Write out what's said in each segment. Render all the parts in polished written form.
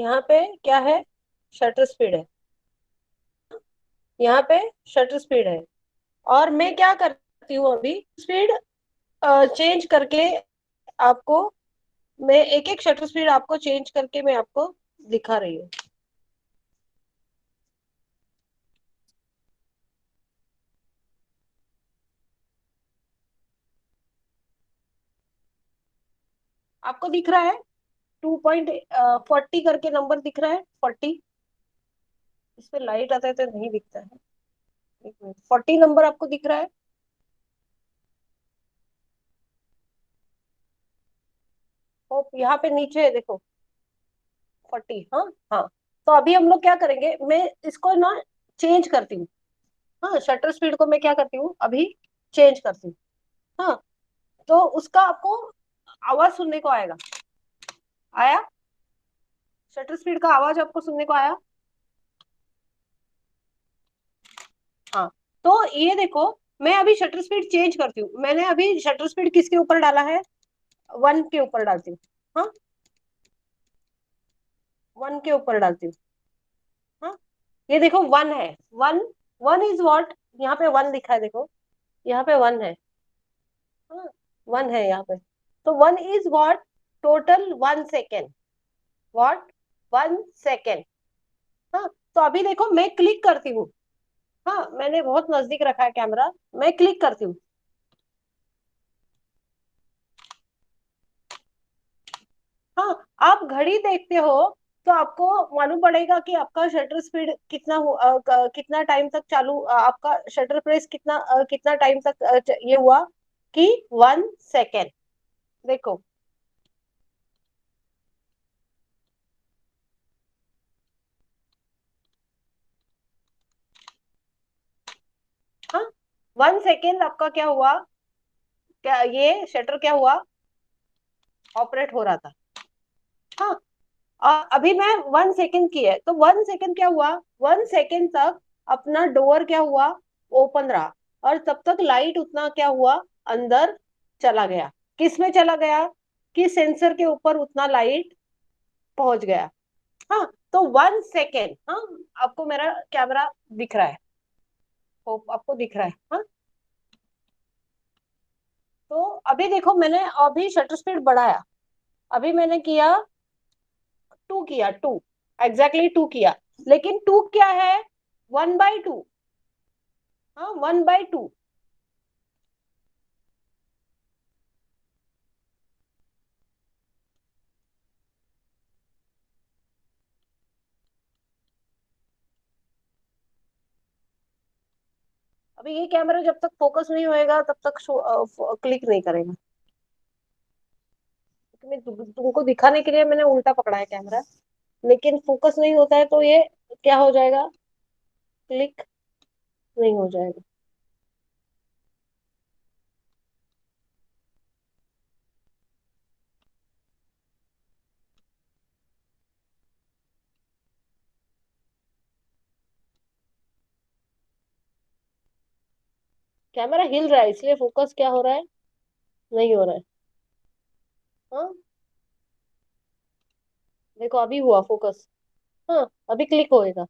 यहाँ पे क्या है, शटर स्पीड है, यहाँ पे शटर स्पीड है। और मैं क्या करती हूँ अभी, स्पीड चेंज करके आपको, मैं एक एक शटर स्पीड आपको चेंज करके मैं आपको दिखा रही हूँ। आपको दिख रहा है 2.40 करके नंबर दिख रहा है, 40। इस पे लाइट आता है तो नहीं दिखता है। एक मिनट, 40 नंबर आपको दिख रहा है। और यहाँ पे नीचे है देखो, 40। हाँ हाँ। तो अभी हम लोग क्या करेंगे, मैं इसको ना चेंज करती हूँ। हाँ, शटर स्पीड को मैं क्या करती हूँ अभी, चेंज करती हूँ। हाँ, तो उसका आपको आवाज सुनने को आएगा। आया, शटर स्पीड का आवाज आपको सुनने को आया। हाँ, तो ये देखो, मैं अभी शटर स्पीड चेंज करती हूँ। मैंने अभी शटर स्पीड किसके ऊपर डाला है, 1 के ऊपर डालती हूँ। हाँ, 1 के ऊपर डालती हूँ। हाँ, ये देखो 1 है। 1, 1 इज व्हाट, यहाँ पे 1 लिखा है देखो, यहाँ पे 1 है। हाँ, 1 है यहाँ पे। तो 1 is what, total 1 second. What, 1 second. हाँ, तो अभी देखो मैं क्लिक करती हूँ। हाँ, मैंने बहुत नजदीक रखा है कैमरा, मैं क्लिक करती हूँ। हाँ, आप घड़ी देखते हो तो आपको मालूम पड़ेगा कि आपका शटर स्पीड कितना कितना टाइम तक चालू, आपका शटर प्रेस कितना कितना टाइम तक ये हुआ कि 1 सेकेंड। देखो, हाँ, 1 सेकेंड आपका क्या हुआ, क्या ये शटर क्या हुआ, ऑपरेट हो रहा था। हाँ, अभी मैं 1 सेकेंड की है, तो 1 सेकेंड क्या हुआ, 1 सेकेंड तक अपना डोर क्या हुआ, ओपन रहा। और तब तक लाइट उतना क्या हुआ, अंदर चला गया। किस में चला गया, कि सेंसर के ऊपर उतना लाइट पहुंच गया। हाँ, तो 1 सेकेंड। हाँ, आपको मेरा कैमरा दिख रहा है, होप आपको दिख रहा है। हाँ, तो अभी देखो मैंने अभी शटर स्पीड बढ़ाया, अभी मैंने किया 2 किया, 2, एग्जैक्टली 2 किया। लेकिन 2 क्या है, 1/2। हाँ, 1/2। अभी ये कैमरा जब तक फोकस नहीं होएगा तब तक क्लिक नहीं करेगा। क्योंकि मैं तुमको दिखाने के लिए मैंने उल्टा पकड़ा है कैमरा, लेकिन फोकस नहीं होता है तो ये क्या हो जाएगा, क्लिक नहीं हो जाएगा। कैमरा हिल रहा है इसलिए फोकस क्या हो रहा है, नहीं हो रहा है। हाँ, देखो अभी हुआ फोकस। हाँ, अभी क्लिक होएगा।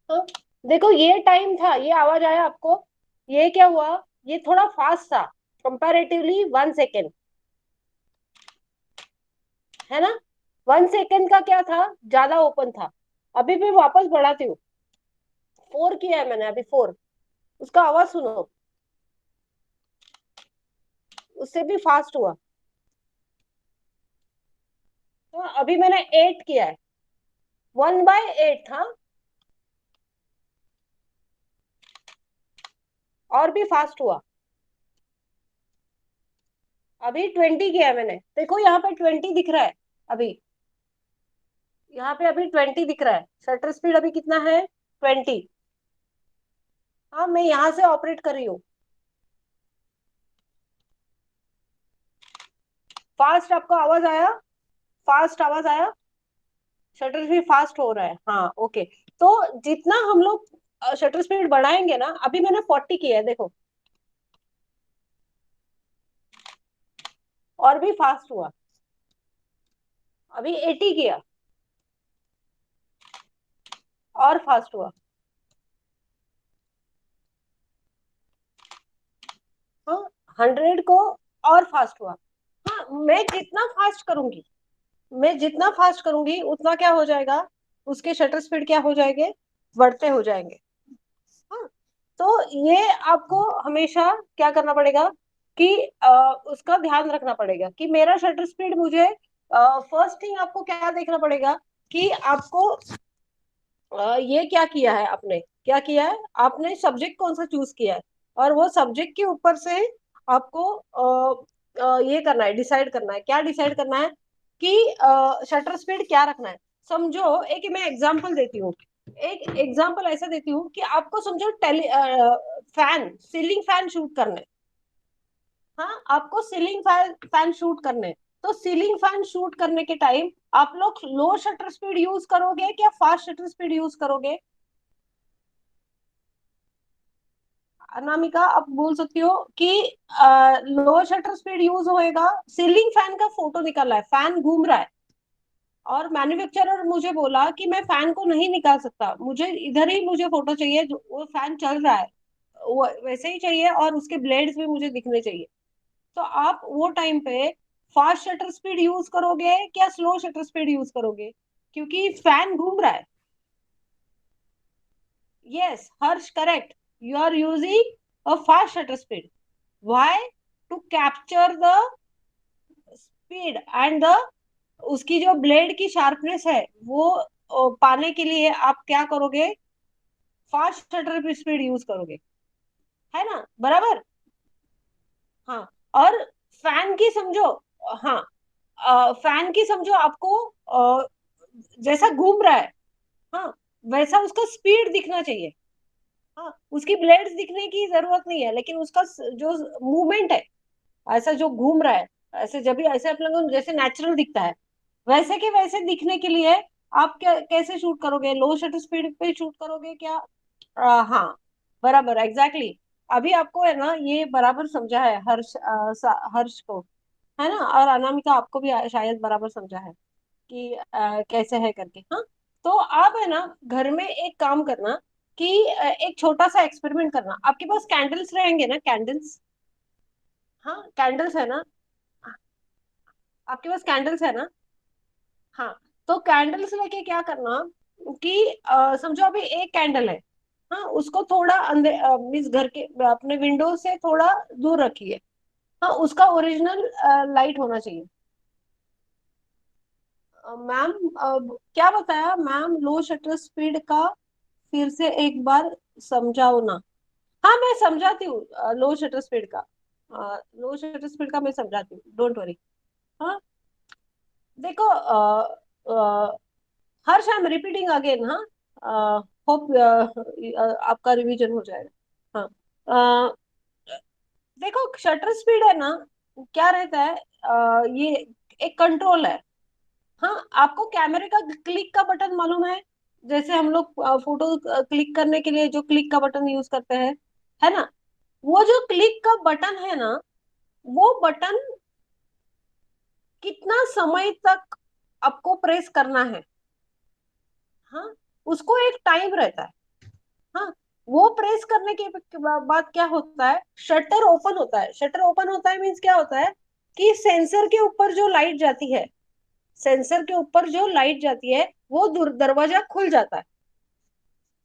हाँ, देखो ये टाइम था, ये आवाज आया आपको, ये क्या हुआ, ये थोड़ा फास्ट था कंपैरेटिवली 1 सेकेंड, है ना। 1 सेकेंड का क्या था, ज्यादा ओपन था। अभी भी वापस बढ़ाती हूँ, 4 किया है मैंने अभी, 4। उसका आवाज सुनो, उससे भी फास्ट हुआ। तो अभी मैंने 8 किया है, 1/8। हाँ, और भी फास्ट हुआ। अभी 20 किया है मैंने, देखो यहाँ पे 20 दिख रहा है अभी, यहाँ पे अभी 20 दिख रहा है। शटर स्पीड अभी कितना है, 20। हाँ, मैं यहाँ से ऑपरेट कर रही हूँ। फास्ट आपको आवाज आया, फास्ट आवाज आया, शटर स्पीड फास्ट हो रहा है। हाँ, ओके। तो जितना हम लोग शटर स्पीड बढ़ाएंगे ना, अभी मैंने 40 किया है देखो, और भी फास्ट हुआ। अभी 80 किया और फास्ट हुआ। हाँ, 100 को और फास्ट हुआ। हाँ, मैं जितना फास्ट करूंगी उतना क्या हो जाएगा, उसके शटर स्पीड क्या हो जाएंगे, बढ़ते हो जाएंगे। हाँ, तो ये आपको हमेशा क्या करना पड़ेगा कि उसका ध्यान रखना पड़ेगा कि मेरा शटर स्पीड मुझे फर्स्ट थिंग आपको क्या देखना पड़ेगा कि आपको ये क्या किया है, आपने क्या किया है, आपने सब्जेक्ट कौन सा चूज किया है, और वो सब्जेक्ट के ऊपर से आपको ये करना है, डिसाइड करना है, क्या डिसाइड करना है कि शटर स्पीड क्या रखना है। समझो, एक मैं एग्जांपल देती हूँ, एक एग्जांपल ऐसा देती हूँ कि आपको समझो फैन, सीलिंग फैन शूट करना है। हाँ, आपको सीलिंग फैन फैन शूट करने हैं। तो सीलिंग फैन शूट करने के टाइम आप लोग लो शटर स्पीड यूज करोगे क्या फास्ट शटर स्पीड यूज करोगे। अनामिका, आप बोल सकती हो कि लो शटर स्पीड यूज होएगा। सीलिंग फैन का फोटो निकाला है, फैन घूम रहा है, और मैन्युफैक्चरर मुझे बोला कि मैं फैन को नहीं निकाल सकता, मुझे इधर ही मुझे फोटो चाहिए जो वो फैन चल रहा है, वो वैसे ही चाहिए, और उसके ब्लेड्स भी मुझे दिखने चाहिए। तो आप वो टाइम पे फास्ट शटर स्पीड यूज करोगे क्या स्लो शटर स्पीड यूज करोगे, क्योंकि फैन घूम रहा है। Yes Harsh, correct, you are using a fast shutter speed. Why? To capture the speed and the उसकी जो ब्लेड की शार्पनेस है वो पाने के लिए आप क्या करोगे, फास्ट शटर स्पीड यूज करोगे, है ना, बराबर। हाँ, और फैन की समझो, हाँ, फैन की समझो आपको जैसा घूम रहा है, हाँ, वैसा उसका स्पीड दिखना चाहिए। हाँ, उसकी ब्लेड्स दिखने की जरूरत नहीं है, लेकिन उसका जो मूवमेंट है, ऐसा जो घूम रहा है, ऐसे जब भी ऐसे आप लोगों को जैसे नेचुरल दिखता है, वैसे के वैसे दिखने के लिए आप क्या कैसे शूट करोगे, लो शटर स्पीड पे शूट करोगे क्या। हाँ, बराबर, एग्जैक्टली exactly. अभी आपको है ना ये बराबर समझा है हर्ष, हर्ष को, है ना, और अनामिका आपको भी शायद बराबर समझा है कि कैसे है करके। हाँ, तो आप है ना घर में एक काम करना कि एक छोटा सा एक्सपेरिमेंट करना, आपके पास कैंडल्स रहेंगे ना, कैंडल्स। हाँ, कैंडल्स है ना, आपके पास कैंडल्स है ना। हाँ, तो कैंडल्स लेके क्या करना कि समझो अभी एक कैंडल है, हाँ, उसको थोड़ा अंदर मीन्स घर के अपने विंडो से थोड़ा दूर रखिए। हाँ, उसका ओरिजिनल लाइट होना चाहिए। मैम, क्या बताया मैम, लो शटर स्पीड का फिर से एक बार समझाओ ना। हाँ, मैं समझाती हूँ, लो शटर स्पीड का, लो शटर स्पीड का मैं समझाती हूँ, डोंट वरी। हाँ, देखो हर्ष, आई एम रिपीटिंग अगेन, हाँ, होप आपका रिवीजन हो जाएगा। हाँ, देखो शटर स्पीड है ना, क्या रहता है, ये एक कंट्रोल है। हाँ, आपको कैमरे का क्लिक का बटन मालूम है, जैसे हम लोग फोटो क्लिक करने के लिए जो क्लिक का बटन यूज करते हैं, है ना, वो जो क्लिक का बटन है ना, वो बटन कितना समय तक आपको प्रेस करना है। हाँ, उसको एक टाइम रहता है। हाँ, वो प्रेस करने के बाद क्या होता है, शटर ओपन होता है। शटर ओपन होता है मीन्स क्या होता है कि सेंसर के ऊपर जो लाइट जाती है, सेंसर के ऊपर जो लाइट जाती है वो दरवाजा खुल जाता है।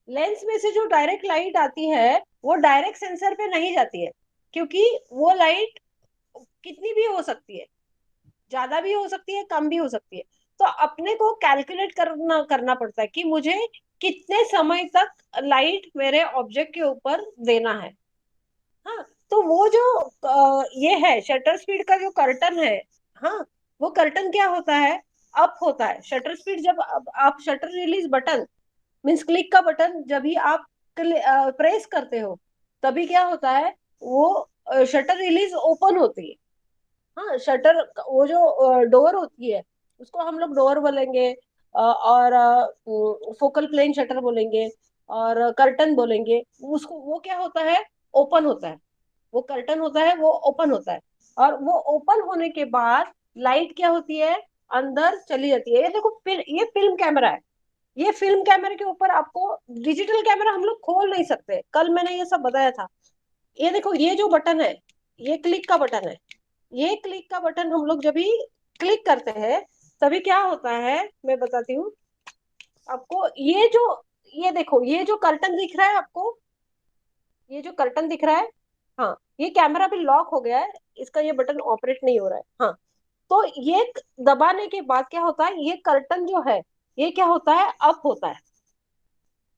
लेंस में से जो डायरेक्ट लाइट आती है वो डायरेक्ट सेंसर पे नहीं जाती है, क्योंकि वो लाइट कितनी भी हो सकती है, ज्यादा भी हो सकती है, कम भी हो सकती है। तो अपने को कैलकुलेट करना करना पड़ता है कि मुझे कितने समय तक लाइट मेरे ऑब्जेक्ट के ऊपर देना है। हाँ, तो वो जो ये है शटर स्पीड का जो कर्टन है, हाँ, वो कर्टन क्या होता है, अप होता है। शटर स्पीड जब आप shutter release button means click का बटन जब भी आप प्रेस करते हो, तभी क्या होता है, वो शटर रिलीज ओपन होती है। हाँ, शटर, वो जो डोर होती है उसको हम लोग डोर बोलेंगे, और फोकल प्लेन शटर बोलेंगे, और कर्टन बोलेंगे। उसको वो क्या होता है, ओपन होता है। वो कर्टन होता है, वो ओपन होता है, और वो ओपन होने के बाद लाइट क्या होती है, अंदर चली जाती है। ये देखो ये फिल्म कैमरा है। ये फिल्म कैमरे के ऊपर आपको, डिजिटल कैमरा हम लोग खोल नहीं सकते, कल मैंने ये सब बताया था। ये देखो, ये जो बटन है, ये क्लिक का बटन है। ये क्लिक का बटन हम लोग जब भी क्लिक करते हैं तभी क्या होता है, मैं बताती हूँ आपको। ये देखो, ये जो कर्टन दिख रहा है आपको, ये जो कर्टन दिख रहा है, हाँ, ये कैमरा भी लॉक हो गया है, इसका ये बटन ऑपरेट नहीं हो रहा है। हाँ, तो ये दबाने के बाद क्या होता है, ये कर्टन जो है ये क्या होता है, अप होता है।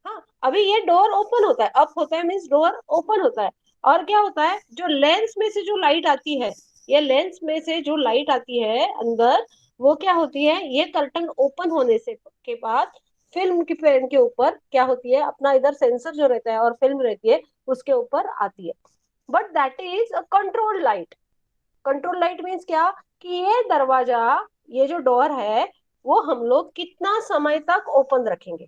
हाँ, अभी ये डोर ओपन होता है, अप होता है मीन्स डोर ओपन होता है। और क्या होता है, जो लेंस में से जो लाइट आती है, ये लेंस में से जो लाइट आती है अंदर, वो क्या होती है, ये कर्टन ओपन होने से के बाद फिल्म की पेन के ऊपर क्या होती है, अपना इधर सेंसर जो रहता है और फिल्म रहती है उसके ऊपर आती है। But that is a control light. Control light means क्या, कि ये दरवाजा, ये जो डोर है, वो हम लोग कितना समय तक ओपन रखेंगे।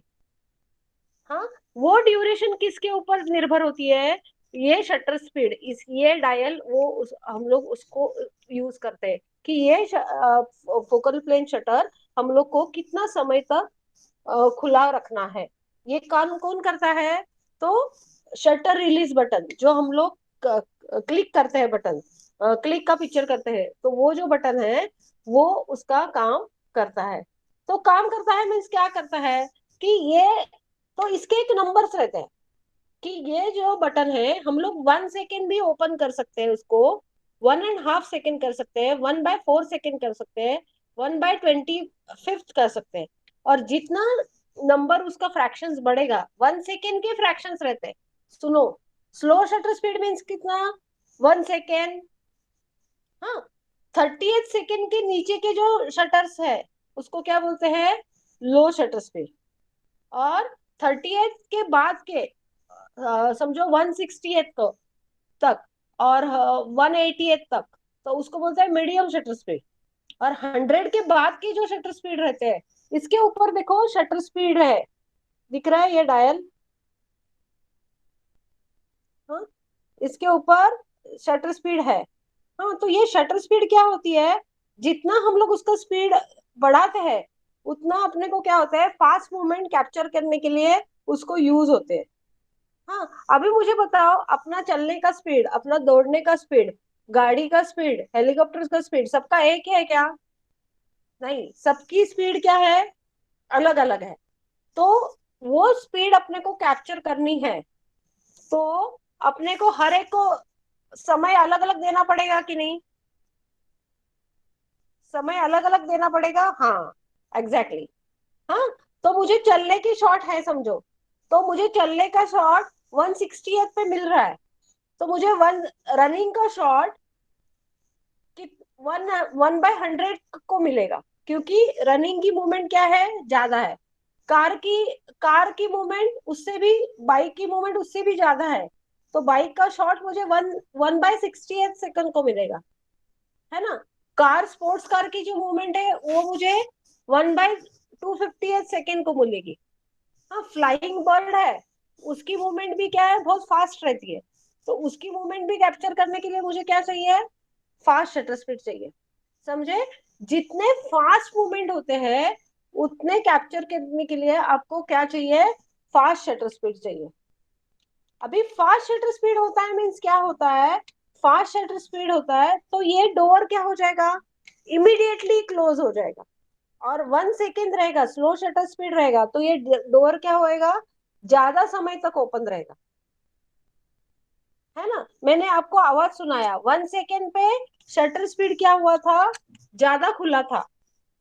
हाँ, वो ड्यूरेशन किसके ऊपर निर्भर होती है, ये शटर स्पीड, इस ये डायल वो हम लोग उसको यूज करते हैं कि ये फोकल प्लेन शटर हम लोग को कितना समय तक खुला रखना है। ये काम कौन करता है, तो शटर रिलीज बटन जो हम लोग क्लिक करते हैं, बटन क्लिक का पिक्चर करते हैं, तो वो जो बटन है वो उसका काम करता है। तो काम करता है मीन्स क्या करता है, कि ये, तो इसके एक नंबर्स रहते हैं, कि ये जो बटन है हम लोग 1 सेकेंड भी ओपन कर सकते हैं उसको, 1.5 सेकेंड कर सकते हैं, 1/4 सेकेंड कर सकते हैं, 1/25 कर सकते हैं। और जितना नंबर उसका फ्रैक्शंस बढ़ेगा, 1 सेकेंड के फ्रैक्शंस रहते हैं। सुनो, स्लो शटर स्पीड मीन्स कितना, 1 सेकेंड। हाँ, 38 सेकेंड के नीचे के जो शटर्स है उसको क्या बोलते हैं, लो शटर स्पीड। और 38 के बाद के समझो 160 तक और 180 तक, तो उसको बोलते हैं मीडियम शटर स्पीड। और 100 के बाद की जो शटर स्पीड रहते हैं, इसके ऊपर देखो शटर स्पीड है, दिख रहा है ये डायल, हाँ, इसके ऊपर शटर स्पीड है। हाँ, तो ये शटर स्पीड क्या होती है, जितना हम लोग उसका स्पीड बढ़ाते हैं उतना अपने को क्या होता है, फास्ट मूवमेंट कैप्चर करने के लिए उसको यूज होते हैं। हाँ, अभी मुझे बताओ, अपना चलने का स्पीड, अपना दौड़ने का स्पीड, गाड़ी का स्पीड, हेलीकॉप्टर का स्पीड, सबका एक है क्या, नहीं, सबकी स्पीड क्या है, अलग अलग है। तो वो स्पीड अपने को कैप्चर करनी है, तो अपने को हर एक को समय अलग अलग देना पड़ेगा कि नहीं, समय अलग अलग देना पड़ेगा, हाँ, एग्जैक्टली exactly. हाँ, तो मुझे चलने की शॉट है समझो, तो मुझे चलने का शॉट 160 पे मिल रहा है, तो मुझे वन रनिंग का शॉट कि 1/100 को मिलेगा, क्योंकि रनिंग की मूवमेंट क्या है, ज्यादा है। कार की कार की मूवमेंट उससे भी, बाइक की मूवमेंट उससे भी ज्यादा है। तो बाइक का शॉट मुझे 1/68 सेकंड को मिलेगा, है ना। कार, स्पोर्ट्स कार की जो मूवमेंट है वो मुझे 1/258 सेकंड को मिलेगी। हाँ, फ्लाइंग बर्ड है, उसकी मूवमेंट भी क्या है, बहुत फास्ट रहती है। तो उसकी मूवमेंट भी कैप्चर करने के लिए मुझे क्या चाहिए, फास्ट शटर स्पीड चाहिए। समझे, जितने फास्ट मूवमेंट होते हैं उतने कैप्चर करने के लिए आपको क्या चाहिए, फास्ट शटर स्पीड चाहिए। अभी फास्ट शटर स्पीड होता है मीन्स क्या होता है, फास्ट शटर स्पीड होता है तो ये डोर क्या हो जाएगा, इमीडिएटली क्लोज हो जाएगा। और 1 सेकेंड रहेगा, स्लो शटर स्पीड रहेगा, तो ये डोर क्या होएगा, ज्यादा समय तक ओपन रहेगा, है ना। मैंने आपको आवाज सुनाया, 1 सेकेंड पे शटर स्पीड क्या हुआ था, ज्यादा खुला था।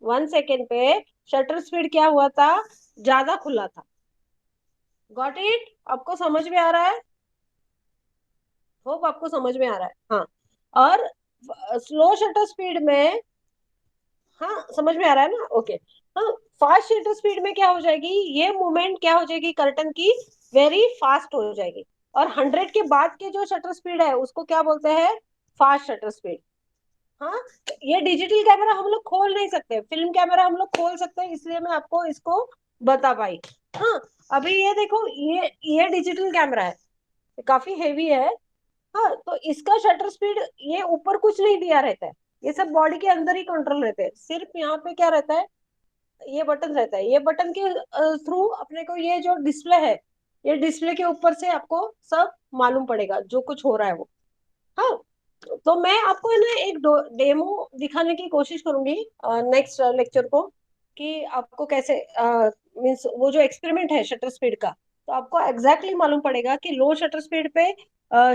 1 सेकेंड पे शटर स्पीड क्या हुआ था, ज्यादा खुला था। गॉट इट, आपको समझ में आ रहा है, होप आपको समझ में आ रहा है, हाँ। और स्लो शटर स्पीड में, हाँ समझ में आ रहा है ना, ओके। हाँ, फास्ट शटर स्पीड में क्या हो जाएगी, ये मूवमेंट क्या हो जाएगी कर्टन की, वेरी फास्ट हो जाएगी। और 100 के बाद के जो शटर स्पीड है उसको क्या बोलते हैं, फास्ट शटर स्पीड। हाँ, ये डिजिटल कैमरा हम लोग खोल नहीं सकते, फिल्म कैमरा हम लोग खोल सकते हैं, इसलिए मैं आपको इसको बता पाई। हाँ, अभी ये देखो, ये डिजिटल कैमरा है, काफी हेवी है। हाँ, तो इसका शटर स्पीड ये ऊपर कुछ नहीं दिया रहता है, ये सब बॉडी के अंदर ही कंट्रोल रहते हैं। सिर्फ यहाँ पे क्या रहता है, ये बटन रहता है, ये बटन के थ्रू अपने को ये जो डिस्प्ले है, ये डिस्प्ले के ऊपर से आपको सब मालूम पड़ेगा जो कुछ हो रहा है वो। हाँ, तो मैं आपको है ना एक डेमो दिखाने की कोशिश करूंगी नेक्स्ट लेक्चर को, कि आपको कैसे मीन्स वो जो एक्सपेरिमेंट है शटर स्पीड का, तो आपको एग्जैक्टली exactly मालूम पड़ेगा कि लो शटर स्पीड पे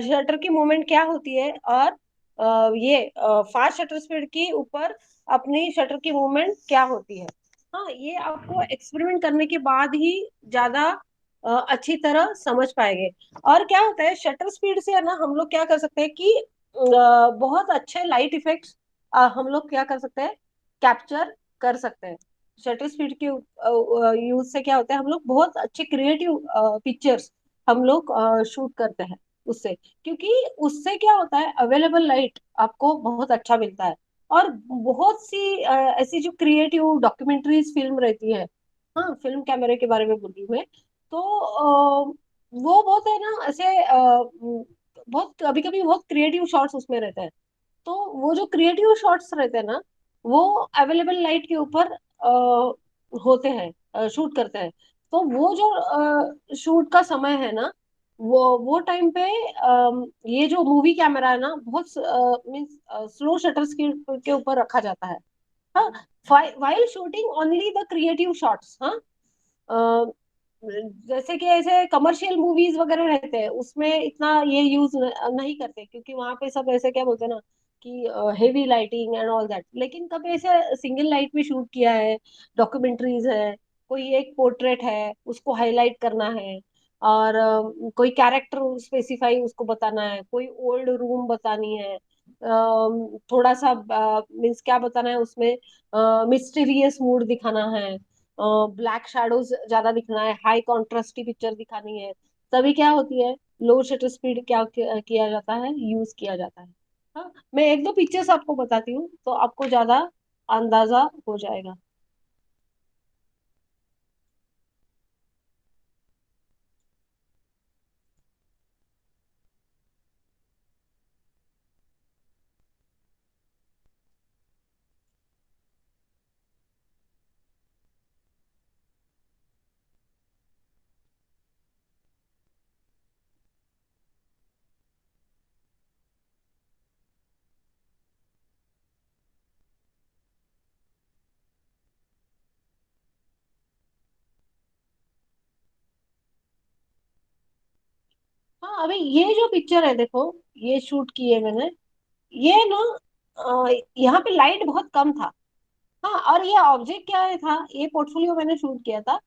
शटर की मूवमेंट क्या होती है, और ये फास्ट शटर स्पीड की ऊपर अपनी शटर की मूवमेंट क्या होती है। हाँ, ये आपको एक्सपेरिमेंट करने के बाद ही ज्यादा अच्छी तरह समझ पाएंगे। और क्या होता है शटर स्पीड से है ना, हम लोग क्या कर सकते हैं कि बहुत अच्छे लाइट इफेक्ट्स हम लोग क्या कर सकते हैं, कैप्चर कर सकते हैं। शटर स्पीड के यूज से क्या होता है, हम लोग बहुत अच्छे क्रिएटिव पिक्चर्स हम लोग शूट करते हैं उससे। क्योंकि उससे क्या होता है, अवेलेबल लाइट आपको बहुत अच्छा मिलता है। और बहुत सी ऐसी जो क्रिएटिव डॉक्यूमेंट्रीज फिल्म रहती है, हाँ फिल्म कैमरे के बारे में बोली हूँ मैं, तो वो बहुत है ना ऐसे बहुत कभी कभी बहुत क्रिएटिव शॉट्स उसमें रहते हैं। तो वो जो क्रिएटिव शॉट्स रहते हैं ना, वो अवेलेबल लाइट के ऊपर होते हैं, शूट करते हैं। तो वो जो शूट का समय है ना, वो टाइम पे ये जो मूवी कैमरा है ना, बहुत मीन्स स्लो शटर्स के ऊपर रखा जाता है। हाँ, while shooting only the creative shots. हाँ, जैसे कि ऐसे कमर्शियल मूवीज वगैरह रहते हैं उसमें इतना ये यूज नहीं करते, क्योंकि वहां पे सब ऐसे क्या बोलते हैं ना कि heavy lighting and all that. लेकिन कभी ऐसे सिंगल लाइट में शूट किया है, डॉक्यूमेंट्रीज है, कोई एक पोर्ट्रेट है उसको हाईलाइट करना है, और कोई कैरेक्टर स्पेसिफाई उसको बताना है, कोई ओल्ड रूम बतानी है, थोड़ा सा मीन्स क्या बताना है उसमें, मिस्टीरियस मूड दिखाना है, ब्लैक शैडोज ज्यादा दिखना है, हाई कॉन्ट्रास्टी पिक्चर दिखानी है, तभी क्या होती है, लो शटर स्पीड क्या किया जाता है, यूज किया जाता है। हाँ, मैं एक दो पिक्चर्स आपको बताती हूँ तो आपको ज्यादा अंदाजा हो जाएगा। हाँ, अभी ये जो पिक्चर है देखो, ये शूट की है मैंने, ये ना यहाँ पे लाइट बहुत कम था। हाँ, और ये ऑब्जेक्ट क्या है था, ये पोर्टफोलियो मैंने शूट किया था,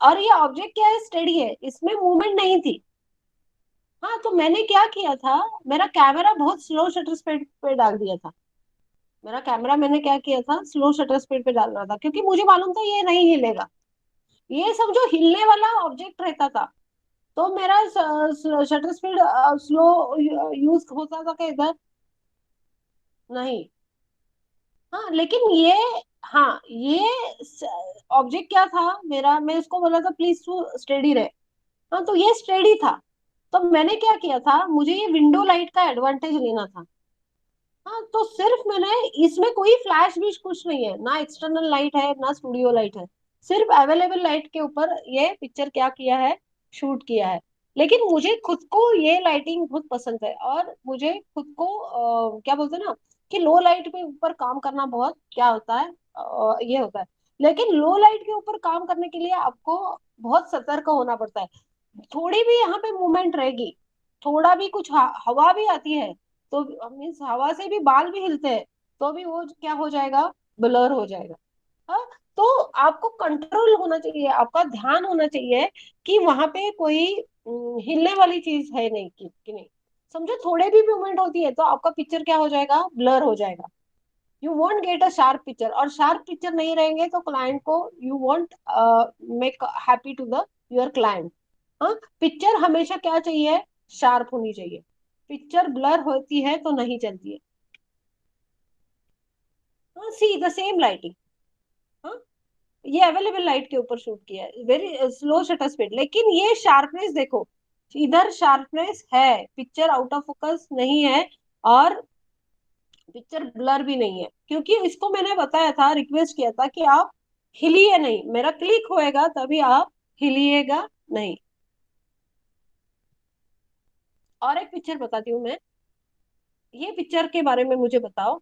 और ये ऑब्जेक्ट क्या है, स्टडी है, इसमें मूवमेंट नहीं थी। हाँ, तो मैंने क्या किया था, मेरा कैमरा बहुत स्लो शटर स्पीड पे डाल दिया था। मेरा कैमरा मैंने क्या किया था, स्लो शटर स्पीड पे डाल रहा था, क्योंकि मुझे मालूम था ये नहीं हिलेगा। ये सब जो हिलने वाला ऑब्जेक्ट रहता था, तो मेरा शटर स्पीड स्लो यूज होता था क्या इधर, नहीं। हाँ, लेकिन ये, हाँ ये ऑब्जेक्ट क्या था मेरा, मैं इसको बोला था प्लीज टू स्टेडी रहे। हाँ, तो ये स्टेडी था। तो मैंने क्या किया था, मुझे ये विंडो लाइट का एडवांटेज लेना था। हाँ, तो सिर्फ मैंने, इसमें कोई फ्लैश भी कुछ नहीं है, ना एक्सटर्नल लाइट है ना स्टूडियो लाइट है, सिर्फ अवेलेबल लाइट के ऊपर ये पिक्चर क्या किया है, शूट किया है। लेकिन मुझे खुद को ये लाइटिंग बहुत पसंद है, और मुझे खुद को क्या बोलते हैं ना कि लो लाइट पे ऊपर काम करना बहुत क्या होता है, ये होता है। लेकिन लो लाइट के ऊपर काम करने के लिए आपको बहुत सतर्क होना पड़ता है। थोड़ी भी यहाँ पे मूवमेंट रहेगी, थोड़ा भी कुछ हवा भी आती है, तो मीन्स हवा से भी बाल भी हिलते हैं, तो भी वो क्या हो जाएगा, ब्लर हो जाएगा। हाँ, तो आपको कंट्रोल होना चाहिए, आपका ध्यान होना चाहिए कि वहां पे कोई हिलने वाली चीज है नहीं, कि नहीं। समझो थोड़े भी मूवमेंट होती है तो आपका पिक्चर क्या हो जाएगा, ब्लर हो जाएगा। You won't get a sharp picture, और शार्प पिक्चर नहीं रहेंगे तो क्लाइंट को you won't make happy to the your client. हाँ, पिक्चर हमेशा क्या चाहिए, शार्प होनी चाहिए। पिक्चर ब्लर होती है तो नहीं चलती है। हाँ, सी द सेम लाइटिंग। हाँ, ये अवेलेबल लाइट के ऊपर शूट किया है, वेरी स्लो शटर स्पीड, लेकिन ये शार्पनेस देखो, इधर शार्पनेस है, पिक्चर आउट ऑफ फोकस नहीं है, और पिक्चर ब्लर भी नहीं है, क्योंकि इसको मैंने बताया था, रिक्वेस्ट किया था कि आप हिलिए नहीं, मेरा क्लिक होएगा तभी आप हिलिएगा नहीं। और एक पिक्चर बताती हूँ मैं, ये पिक्चर के बारे में मुझे बताओ।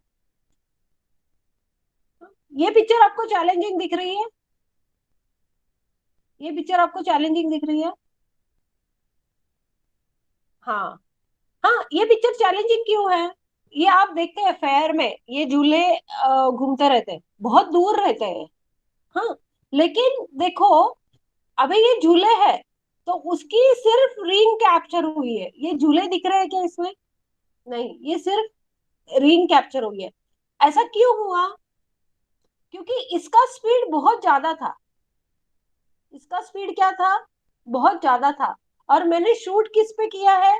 ये पिक्चर आपको चैलेंजिंग दिख रही है? ये पिक्चर आपको चैलेंजिंग दिख रही है? हाँ। हाँ, ये पिक्चर चैलेंजिंग क्यों है? ये आप देखते हैं फेयर में ये झूले घूमते रहते हैं, बहुत दूर रहते हैं। हाँ, लेकिन देखो, अबे ये झूले है, तो उसकी सिर्फ रिंग कैप्चर हुई है, ये झूले दिख रहे हैं क्या इसमें? नहीं, ये सिर्फ रिंग कैप्चर हुई है। ऐसा क्यों हुआ? क्योंकि इसका स्पीड बहुत ज्यादा था। इसका स्पीड क्या था? बहुत ज्यादा था। और मैंने शूट किस पे किया है?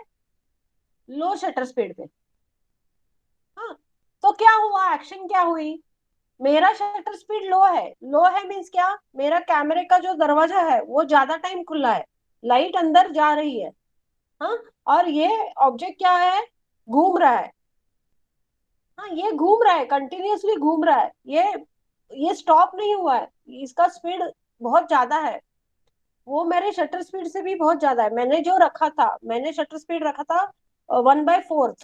लो शटर स्पीड पे। हाँ, तो क्या हुआ, एक्शन क्या हुई? मेरा शटर स्पीड लो है। लो है मीन्स क्या, मेरा कैमरे का जो दरवाजा है वो ज्यादा टाइम खुला है, लाइट अंदर जा रही है। हाँ, और ये ऑब्जेक्ट क्या है, घूम रहा है। हाँ, ये घूम रहा है, कंटिन्यूअसली घूम रहा है, ये स्टॉप नहीं हुआ है। इसका स्पीड बहुत ज्यादा है, वो मेरे शटर स्पीड से भी बहुत ज्यादा है। मैंने जो रखा था, मैंने शटर स्पीड रखा था 1/4।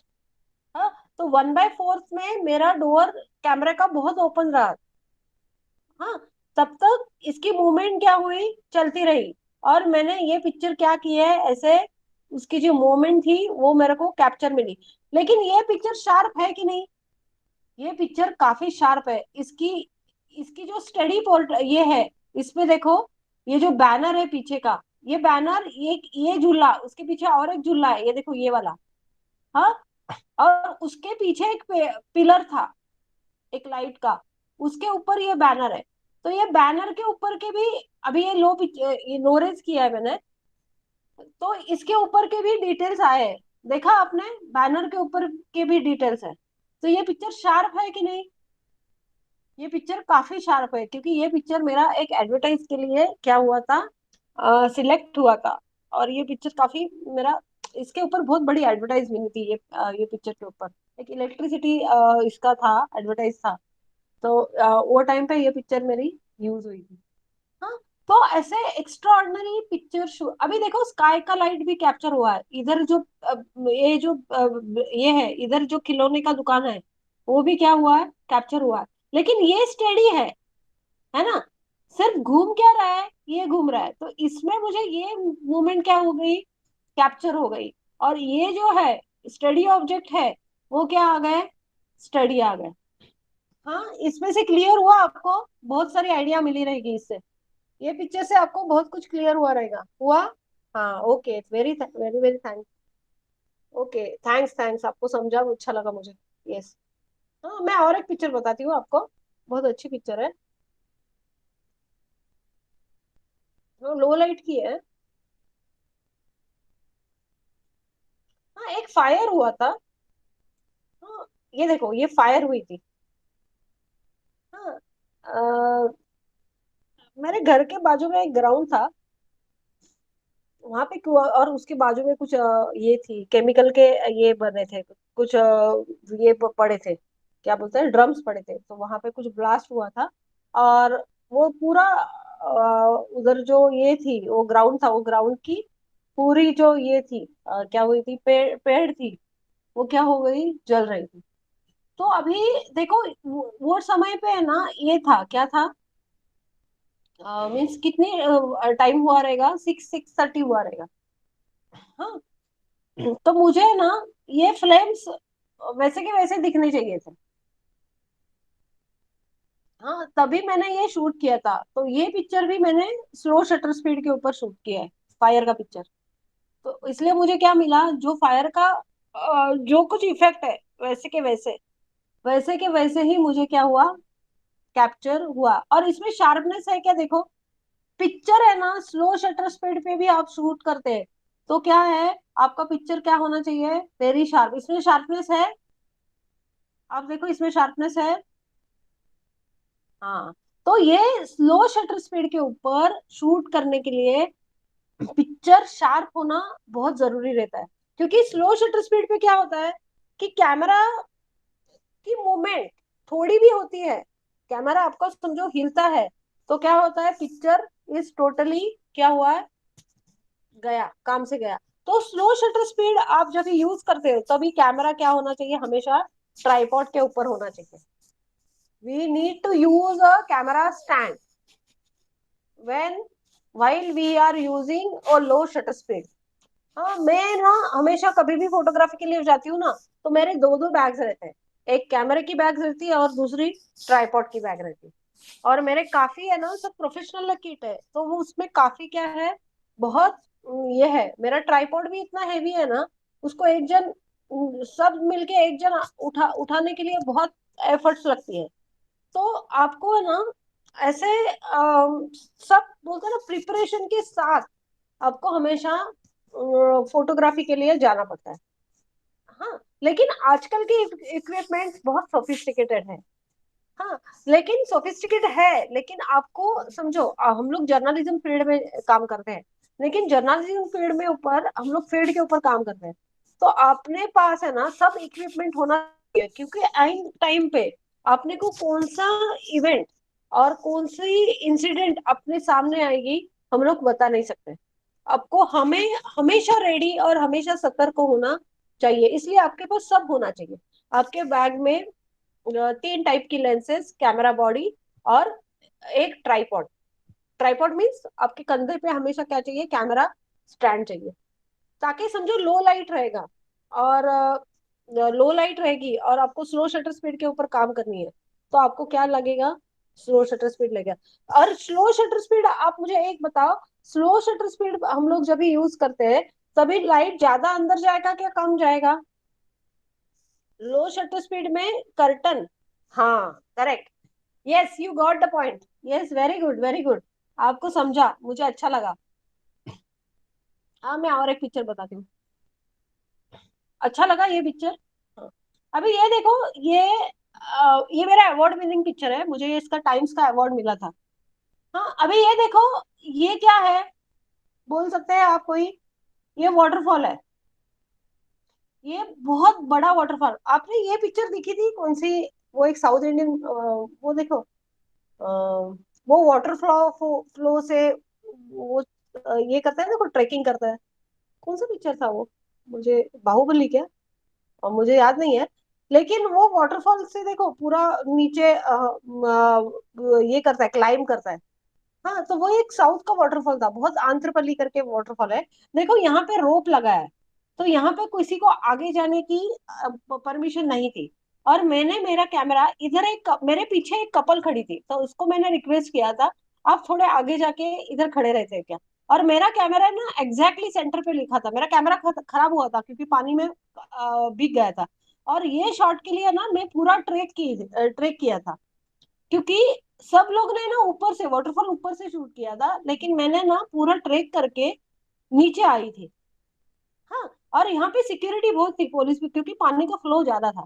हाँ, तो 1/4 में मेरा डोर कैमरे का बहुत ओपन रहा। हाँ, तब तक इसकी मूवमेंट क्या हुई, चलती रही। और मैंने ये पिक्चर क्या की है ऐसे, उसकी जो मूवमेंट थी वो मेरे को कैप्चर मिली। लेकिन ये पिक्चर शार्प है कि नहीं? ये पिक्चर काफी शार्प है। इसकी इसकी जो स्टडी पोर्ट ये है, इसमें देखो, ये जो बैनर है पीछे का, ये बैनर, ये झूला, उसके पीछे और एक झूला है, ये देखो ये वाला। हाँ, और उसके पीछे एक पिलर था, एक लाइट का, उसके ऊपर ये बैनर है। तो ये बैनर के ऊपर के भी, अभी ये लो रेज किया है मैंने, तो इसके ऊपर के भी डिटेल्स आए हैं। देखा आपने, बैनर के ऊपर के भी डिटेल्स है। तो ये पिक्चर शार्प है कि नहीं? ये पिक्चर काफी शार्प है, क्योंकि ये पिक्चर मेरा एक एडवर्टाइज के लिए क्या हुआ था, सिलेक्ट हुआ था। और ये पिक्चर काफी मेरा, इसके ऊपर बहुत बड़ी एडवर्टाइज बनी थी, ये पिक्चर के ऊपर एक इलेक्ट्रिसिटी इसका था, एडवर्टाइज था। तो वो टाइम पे ये पिक्चर मेरी यूज हुई थी। हाँ, तो ऐसे एक्स्ट्रा ऑर्डिनरी पिक्चर शो, अभी देखो स्काई का लाइट भी कैप्चर हुआ है इधर, जो ये जो ये है इधर, जो खिलौने का दुकान है, वो भी क्या हुआ है, कैप्चर हुआ है। लेकिन ये स्टेडी है ना, सिर्फ घूम क्या रहा है, ये घूम रहा है, तो इसमें मुझे ये मूवमेंट क्या हो गई, कैप्चर हो गई। और ये जो है स्टडी ऑब्जेक्ट है, वो क्या आ गए, स्टडी आ गए। हाँ, इसमें से क्लियर हुआ आपको, बहुत सारी आइडिया मिली रहेगी इससे। ये पिक्चर से आपको बहुत कुछ क्लियर हुआ रहेगा, हुआ? हाँ, okay, very very very thanks. Okay, thanks thanks, आपको समझा, अच्छा लगा मुझे। यस। हाँ, मैं और एक पिक्चर बताती हूँ आपको, बहुत अच्छी पिक्चर है। लो लाइट की है। हाँ, एक फायर हुआ था। हाँ, ये देखो, ये फायर हुई थी। हाँ, मेरे घर के बाजू में एक ग्राउंड था, वहां पे और उसके बाजू में कुछ ये थी केमिकल के, ये बने थे कुछ, ये पड़े थे, क्या बोलते हैं, ड्रम्स पड़े थे, तो वहां पे कुछ ब्लास्ट हुआ था। और वो पूरा उधर जो ये थी, वो ग्राउंड था, वो ग्राउंड की पूरी जो ये थी, क्या हुई थी, पेड़ थी, वो क्या हो गई, जल रही थी। तो अभी देखो, वो समय पे है ना, ये था, क्या था, मीन्स कितनी टाइम हुआ रहेगा, 6:30 हुआ रहेगा। हाँ, तो मुझे ना ये फ्लेम्स वैसे के वैसे दिखने चाहिए थे। हाँ, तभी मैंने ये शूट किया था। तो ये पिक्चर भी मैंने स्लो शटर स्पीड के ऊपर शूट किया है, फायर का पिक्चर। तो इसलिए मुझे क्या मिला, जो फायर का जो कुछ इफेक्ट है, वैसे के वैसे, वैसे के वैसे ही मुझे क्या हुआ, कैप्चर हुआ। और इसमें शार्पनेस है क्या, देखो, पिक्चर है ना, स्लो शटर स्पीड पे भी आप शूट करते हैं, तो क्या है, आपका पिक्चर क्या होना चाहिए, वेरी शार्प। इसमें शार्पनेस है, आप देखो इसमें शार्पनेस है। हाँ, तो ये स्लो शटर स्पीड के ऊपर शूट करने के लिए पिक्चर शार्प होना बहुत जरूरी रहता है। क्योंकि स्लो शटर स्पीड पे क्या होता है कि कैमरा की मूवमेंट थोड़ी भी होती है, कैमरा आपको समझो हिलता है, तो क्या होता है, पिक्चर इज टोटली क्या हुआ है, गया, काम से गया। तो स्लो शटर स्पीड आप जब यूज करते हो तभी कैमरा क्या होना चाहिए, हमेशा ट्राइपॉड के ऊपर होना चाहिए। We need to use a camera stand when while we are using a low shutter speed। हाँ, मैं ना हमेशा कभी भी फोटोग्राफी के लिए जाती हूँ ना, तो मेरे दो दो बैग्स रहते हैं। एक कैमरे की बैग रहती है और दूसरी ट्राइपॉड की बैग रहती है। और मेरे काफी है ना, सब प्रोफेशनल किट है, तो वो उसमें काफी क्या है, बहुत ये है। मेरा ट्राइपॉड भी इतना हैवी है ना, उसको एक जन सब मिलके एक जन उठाने के लिए बहुत एफर्ट्स लगती है। तो आपको है ना ऐसे सब बोलते हैं ना, प्रिपरेशन के साथ आपको हमेशा फोटोग्राफी के लिए जाना पड़ता है। हाँ, लेकिन आजकल के इक्विपमेंट बहुत सोफिस्टिकेटेड है। हाँ, लेकिन सोफिस्टिकेट है, लेकिन आपको समझो, हम लोग जर्नलिज्म फील्ड में काम करते हैं, लेकिन जर्नलिज्म फील्ड में ऊपर हम लोग फील्ड के ऊपर काम करते हैं। तो अपने पास है ना सब इक्विपमेंट होना चाहिए, क्योंकि आइन टाइम पे आपने को कौन सा इवेंट और कौन सी इंसिडेंट अपने सामने आएगी, हम लोग बता नहीं सकते। आपको हमें हमेशा रेडी और हमेशा सतर्क होना चाहिए, इसलिए आपके पास सब होना चाहिए। आपके बैग में 3 टाइप की लेंसेज, कैमरा बॉडी और एक ट्राइपॉड। ट्राइपॉड मीन्स आपके कंधे पे हमेशा क्या चाहिए, कैमरा स्टैंड चाहिए, ताकि समझो लो लाइट रहेगा, और लो लाइट रहेगी और आपको स्लो शटर स्पीड के ऊपर काम करनी है, तो आपको क्या लगेगा, स्लो शटर स्पीड लगेगा। और स्लो शटर स्पीड आप मुझे एक बताओ, स्लो शटर स्पीड हम लोग जब भी यूज करते हैं तभी लाइट ज्यादा अंदर जाएगा क्या कम जाएगा, लो शटर स्पीड में कर्टन। हाँ, correct. Yes, you got the point. Yes, very good, very good. आपको समझा, मुझे अच्छा लगा। हाँ, मैं और एक पिक्चर बताती हूँ। अच्छा लगा ये पिक्चर। हाँ। अभी ये देखो, ये मेरा अवार्ड विनिंग पिक्चर है, मुझे इसका टाइम्स का अवार्ड मिला था। हाँ, अभी ये देखो, ये क्या है, बोल सकते हैं आप कोई, ये वाटरफॉल है। ये बहुत बड़ा वाटरफॉल, आपने ये पिक्चर देखी थी कौन सी, वो एक साउथ इंडियन, वो देखो, वो वाटर फ्लो फ्लो से वो ये करता है, देखो ट्रेकिंग करता है। कौन सा पिक्चर था वो, मुझे बाहुबली क्या, और मुझे याद नहीं है। लेकिन वो वाटरफॉल से देखो पूरा नीचे ये करता है, क्लाइम करता है। हाँ, तो वो एक साउथ का वाटरफॉल था, बहुत आंध्रपल्ली करके वाटरफॉल है। देखो यहाँ पे रोप लगा है, तो यहाँ पे किसी को आगे जाने की परमिशन नहीं थी। और मैंने मेरा कैमरा इधर, एक मेरे पीछे एक कपल खड़ी थी, तो उसको मैंने रिक्वेस्ट किया था, आप थोड़े आगे जाके इधर खड़े रहते हैं क्या। और मेरा कैमरा ना एग्जैक्टली सेंटर पे लिखा था, मेरा कैमरा खराब हुआ था क्योंकि पानी में भीग गया था। और ये शॉट के लिए ना मैं पूरा ट्रेक किया था, क्योंकि सब लोग ने ना ऊपर से वाटरफॉल ऊपर से शूट किया था, लेकिन मैंने ना पूरा ट्रेक करके नीचे आई थी। हाँ, और यहाँ पे सिक्योरिटी बहुत थी, पुलिस भी, क्योंकि पानी का फ्लो ज्यादा था।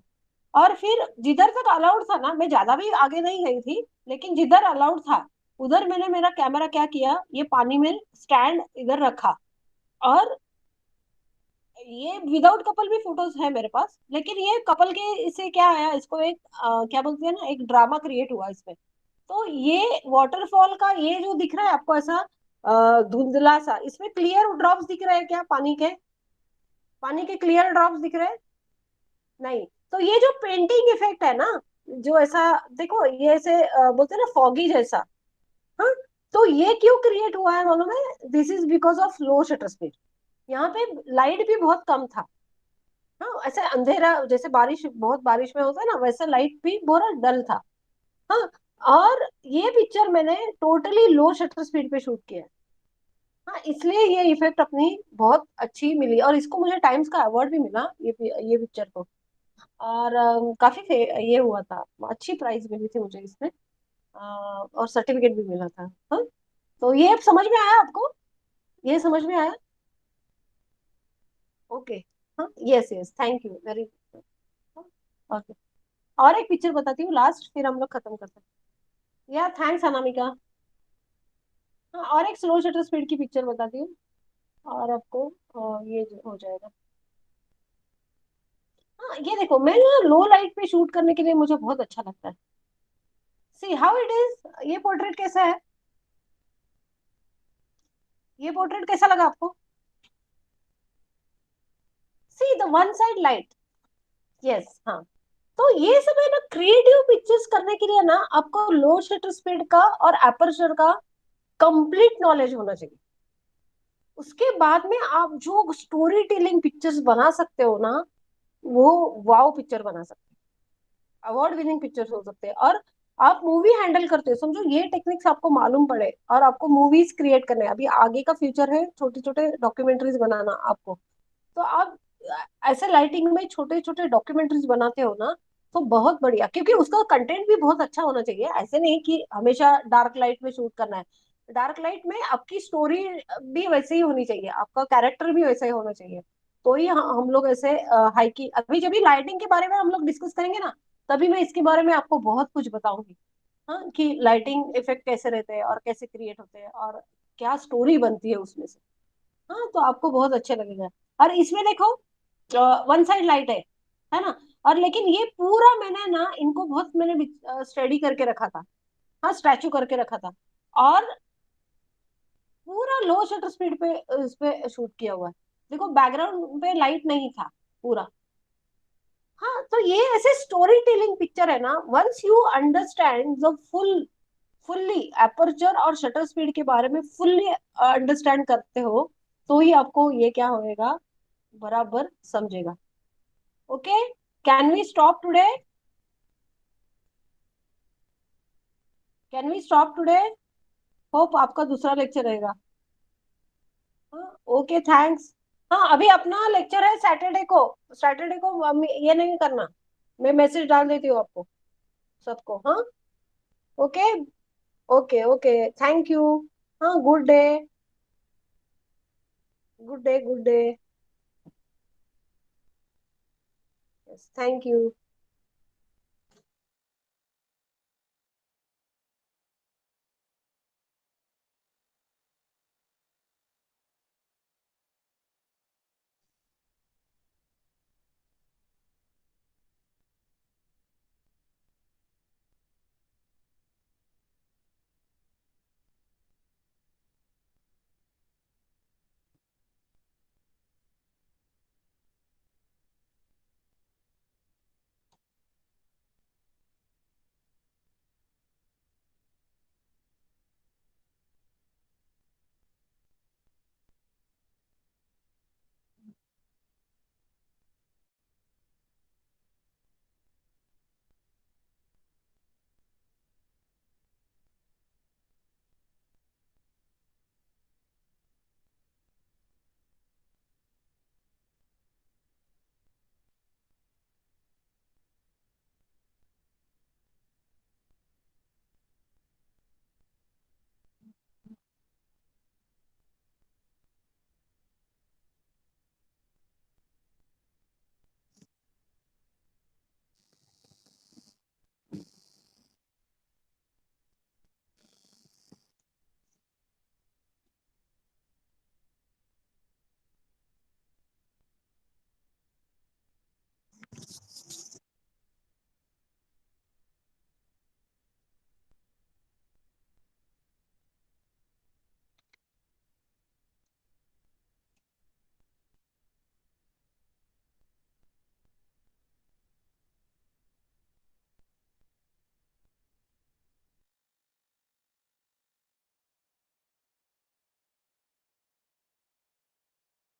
और फिर जिधर तक अलाउड था ना, मैं ज्यादा भी आगे नहीं गई थी, लेकिन जिधर अलाउड था उधर मैंने मेरा कैमरा क्या किया, ये पानी में स्टैंड इधर रखा। और ये विदाउट कपल भी फोटोज है मेरे पास, लेकिन ये कपल के इससे क्या आया, इसको एक क्या बोलते हैं ना, एक ड्रामा क्रिएट हुआ इसमें। तो ये वाटरफॉल का ये जो दिख रहा है आपको ऐसा धुंधला सा, इसमें क्लियर ड्रॉप्स दिख रहे हैं क्या, पानी के क्लियर ड्रॉप्स दिख रहे हैं, नहीं। तो ये जो पेंटिंग इफेक्ट है ना, जो ऐसा देखो, ये ऐसे बोलते हैं ना फॉगी जैसा। हाँ, तो ये क्यों क्रिएट हुआ है मालूम है, this is because of low shutter speed. यहाँ पे लाइट भी बहुत कम था। हाँ, ऐसे अंधेरा जैसे बारिश, बहुत बारिश में होता है ना, वैसा लाइट भी पूरा डल था। हाँ, और ये पिक्चर मैंने टोटली लो शटर स्पीड पे शूट किया है। हाँ, इसलिए ये इफेक्ट अपनी बहुत अच्छी मिली, और इसको मुझे टाइम्स का अवार्ड भी मिला, ये पिक्चर को। और काफी ये हुआ था, अच्छी प्राइज मिली थी मुझे इसमें। और सर्टिफिकेट भी मिला था। हाँ, तो ये समझ में आया आपको, ये समझ में आया। ओके। हाँ, yes yes, thank you very. Okay, और एक पिक्चर बताती हूँ लास्ट, फिर हम लोग खत्म करते हैं। या थैंक्स अनामिका। हाँ, और एक स्लो शटर स्पीड की पिक्चर बताती हूँ, और आपको ये हो जाएगा। हाँ, ये देखो, मैं ना लो लाइट पे शूट करने के लिए मुझे बहुत अच्छा लगता है। सी हाउ इट इज, ये पोर्ट्रेट कैसा है? ये पोर्ट्रेट कैसा लगा आपको? See the one side light. Yes, हाँ। तो ये सब है ना, क्रिएटिव पिक्चर्स करने के लिए ना आपको लो शटर स्पीड का और एपर्चर का कंप्लीट नॉलेज होना चाहिए। उसके बाद में आप जो स्टोरी टेलिंग पिक्चर्स बना सकते हो ना, वो वाओ पिक्चर बना सकते हो, अवार्ड विनिंग पिक्चर्स हो सकते हैं। और आप मूवी हैंडल करते हो, समझो ये टेक्निक्स आपको मालूम पड़े और आपको मूवीज क्रिएट करने हैं। अभी आगे का फ्यूचर है छोटे छोटे डॉक्यूमेंट्रीज बनाना आपको। तो आप ऐसे लाइटिंग में छोटे छोटे डॉक्यूमेंट्रीज बनाते हो ना, तो बहुत बढ़िया, क्योंकि उसका कंटेंट भी बहुत अच्छा होना चाहिए। ऐसे नहीं कि हमेशा डार्क लाइट में शूट करना है। डार्क लाइट में आपकी स्टोरी भी वैसे ही होनी चाहिए, आपका कैरेक्टर भी वैसा ही होना चाहिए। तो ही हम लोग ऐसे हाई की, अभी जब भी लाइटिंग के बारे में हम लोग डिस्कस करेंगे ना, तभी मैं इसके बारे में आपको बहुत कुछ बताऊंगी। हाँ, कि लाइटिंग इफेक्ट कैसे रहते हैं और कैसे क्रिएट होते हैं और क्या स्टोरी बनती है उसमें से। हाँ, तो आपको बहुत अच्छे लगेगा। और इसमें देखो, वन साइड लाइट है ना। और लेकिन ये पूरा मैंने ना इनको बहुत मैंने स्टडी करके रखा था। हाँ, स्टैचू करके रखा था। और पूरा लो शटर स्पीड पे इस पे शूट किया हुआ है। देखो, बैकग्राउंड पे लाइट नहीं था पूरा। हाँ, तो ये ऐसे स्टोरी टेलिंग पिक्चर है ना, once you understand the fully aperture और शटर स्पीड के बारे में फुल्ली अंडरस्टैंड करते हो, तो ही आपको ये क्या होएगा, बराबर समझेगा। Okay, can we stop today? Can we stop today? Hope आपका दूसरा लेक्चर रहेगा। हाँ, ओके, थैंक्स। हाँ, अभी अपना लेक्चर है सैटरडे को। सैटरडे को ये नहीं करना, मैं मैसेज डाल देती हूँ आपको सबको। हाँ, okay. Okay, okay, thank you. हाँ, good day. Good day, good day. Thank you.